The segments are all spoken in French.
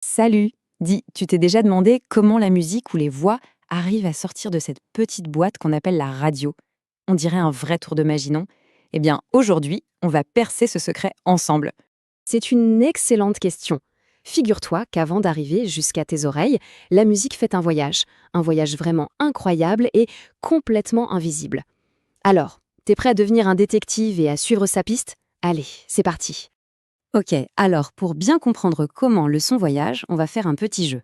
Salut! Dis, tu t'es déjà demandé comment la musique ou les voix arrivent à sortir de cette petite boîte qu'on appelle la radio? On dirait un vrai tour de magie, non? Eh bien, aujourd'hui, on va percer ce secret ensemble. C'est une excellente question. Figure-toi qu'avant d'arriver jusqu'à tes oreilles, la musique fait un voyage vraiment incroyable et complètement invisible. Alors, t'es prêt à devenir un détective et à suivre sa piste? Allez, c'est parti. Ok, alors pour bien comprendre comment le son voyage, on va faire un petit jeu.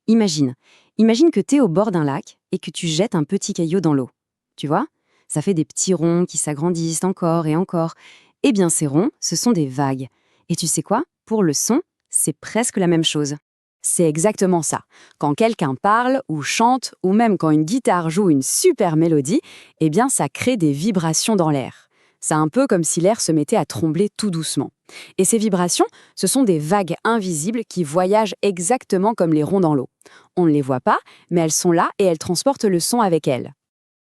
Imagine, imagine que t'es au bord d'un lac et que tu jettes un petit caillou dans l'eau. Tu vois? Ça fait des petits ronds qui s'agrandissent encore et encore. Eh bien, ces ronds, ce sont des vagues. Et tu sais quoi? Pour le son, c'est presque la même chose. C'est exactement ça. Quand quelqu'un parle ou chante, ou même quand une guitare joue une super mélodie, eh bien, ça crée des vibrations dans l'air. C'est un peu comme si l'air se mettait à trembler tout doucement. Et ces vibrations, ce sont des vagues invisibles qui voyagent exactement comme les ronds dans l'eau. On ne les voit pas, mais elles sont là et elles transportent le son avec elles.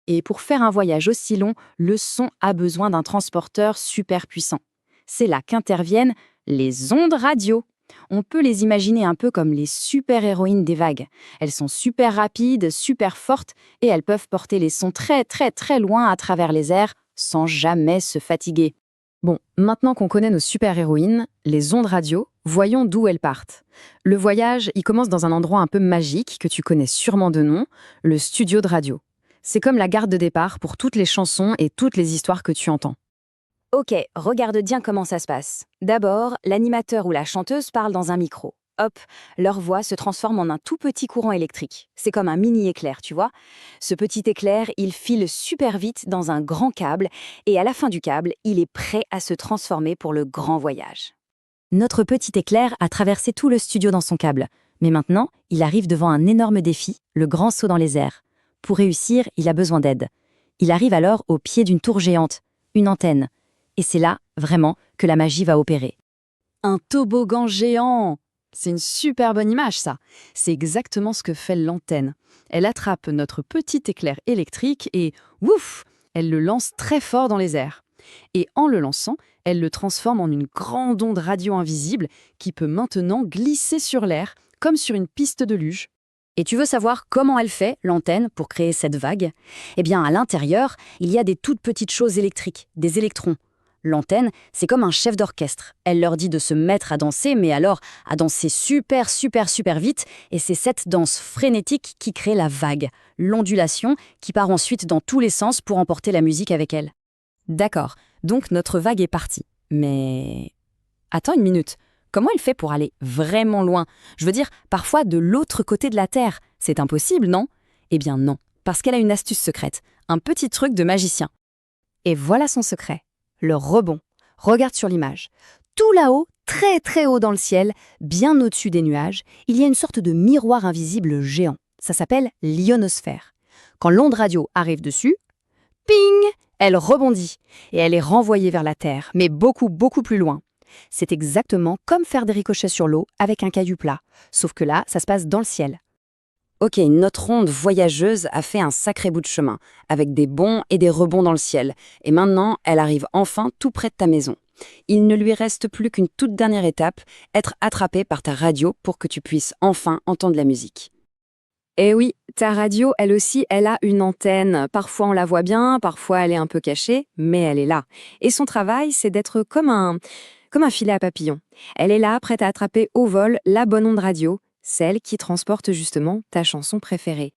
Et pour faire un voyage aussi long, le son a besoin d'un transporteur super puissant. C'est là qu'interviennent les ondes radio. On peut les imaginer un peu comme les super-héroïnes des vagues. Elles sont super rapides, super fortes et elles peuvent porter les sons très très très loin à travers les airs sans jamais se fatiguer. Bon, maintenant qu'on connaît nos super-héroïnes, les ondes radio, voyons d'où elles partent. Le voyage, il commence dans un endroit un peu magique que tu connais sûrement de nom, le studio de radio. C'est comme la gare de départ pour toutes les chansons et toutes les histoires que tu entends. Ok, regarde bien comment ça se passe. D'abord, l'animateur ou la chanteuse parle dans un micro. Hop, leur voix se transforme en un tout petit courant électrique. C'est comme un mini éclair, tu vois. Ce petit éclair, il file super vite dans un grand câble et à la fin du câble, il est prêt à se transformer pour le grand voyage. Notre petit éclair a traversé tout le studio dans son câble. Mais maintenant, il arrive devant un énorme défi, le grand saut dans les airs. Pour réussir, il a besoin d'aide. Il arrive alors au pied d'une tour géante, une antenne. Et c'est là, vraiment, que la magie va opérer. Un toboggan géant! C'est une super bonne image, ça. C'est exactement ce que fait l'antenne. Elle attrape notre petit éclair électrique et, ouf, elle le lance très fort dans les airs. Et en le lançant, elle le transforme en une grande onde radio invisible qui peut maintenant glisser sur l'air, comme sur une piste de luge. Et tu veux savoir comment elle fait, l'antenne, pour créer cette vague? Eh bien, à l'intérieur, il y a des toutes petites choses électriques, des électrons. L'antenne, c'est comme un chef d'orchestre. Elle leur dit de se mettre à danser, mais alors à danser super, super, super vite. Et c'est cette danse frénétique qui crée la vague, l'ondulation, qui part ensuite dans tous les sens pour emporter la musique avec elle. D'accord, donc notre vague est partie. Mais... Attends une minute, comment elle fait pour aller vraiment loin? Je veux dire, parfois de l'autre côté de la Terre. C'est impossible, non? Eh bien non, parce qu'elle a une astuce secrète, un petit truc de magicien. Et voilà son secret, le rebond. Regarde sur l'image. Tout là-haut, très très haut dans le ciel, bien au-dessus des nuages, il y a une sorte de miroir invisible géant. Ça s'appelle l'ionosphère. Quand l'onde radio arrive dessus, ping! Elle rebondit et elle est renvoyée vers la Terre, mais beaucoup, beaucoup plus loin. C'est exactement comme faire des ricochets sur l'eau avec un caillou plat, sauf que là, ça se passe dans le ciel. Ok, notre onde voyageuse a fait un sacré bout de chemin, avec des bonds et des rebonds dans le ciel, et maintenant, elle arrive enfin tout près de ta maison. Il ne lui reste plus qu'une toute dernière étape, être attrapée par ta radio pour que tu puisses enfin entendre la musique. Eh oui, ta radio, elle aussi, elle a une antenne. Parfois on la voit bien, parfois elle est un peu cachée, mais elle est là. Et son travail, c'est d'être comme un filet à papillon. Elle est là, prête à attraper au vol la bonne onde radio, celle qui transporte justement ta chanson préférée.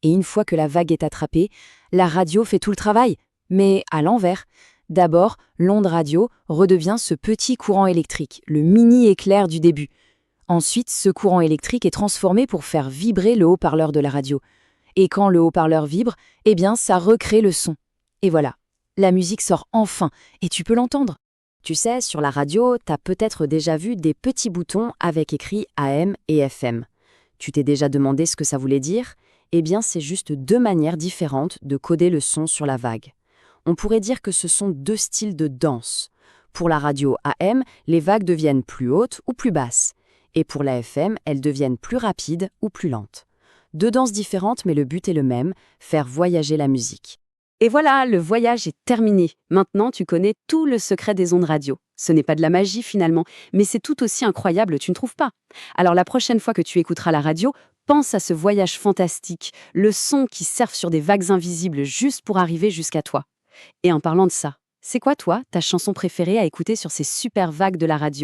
Et une fois que la vague est attrapée, la radio fait tout le travail, mais à l'envers. D'abord, l'onde radio redevient ce petit courant électrique, le mini éclair du début. Ensuite, ce courant électrique est transformé pour faire vibrer le haut-parleur de la radio. Et quand le haut-parleur vibre, eh bien, ça recrée le son. Et voilà, la musique sort enfin, et tu peux l'entendre. Tu sais, sur la radio, t'as peut-être déjà vu des petits boutons avec écrit AM et FM. Tu t'es déjà demandé ce que ça voulait dire? Eh bien, c'est juste deux manières différentes de coder le son sur la vague. On pourrait dire que ce sont deux styles de danse. Pour la radio AM, les vagues deviennent plus hautes ou plus basses. Et pour la FM, elles deviennent plus rapides ou plus lentes. Deux danses différentes, mais le but est le même, faire voyager la musique. Et voilà, le voyage est terminé. Maintenant, tu connais tout le secret des ondes radio. Ce n'est pas de la magie finalement, mais c'est tout aussi incroyable, tu ne trouves pas? Alors la prochaine fois que tu écouteras la radio, pense à ce voyage fantastique, le son qui surfe sur des vagues invisibles juste pour arriver jusqu'à toi. Et en parlant de ça, c'est quoi toi, ta chanson préférée à écouter sur ces super vagues de la radio?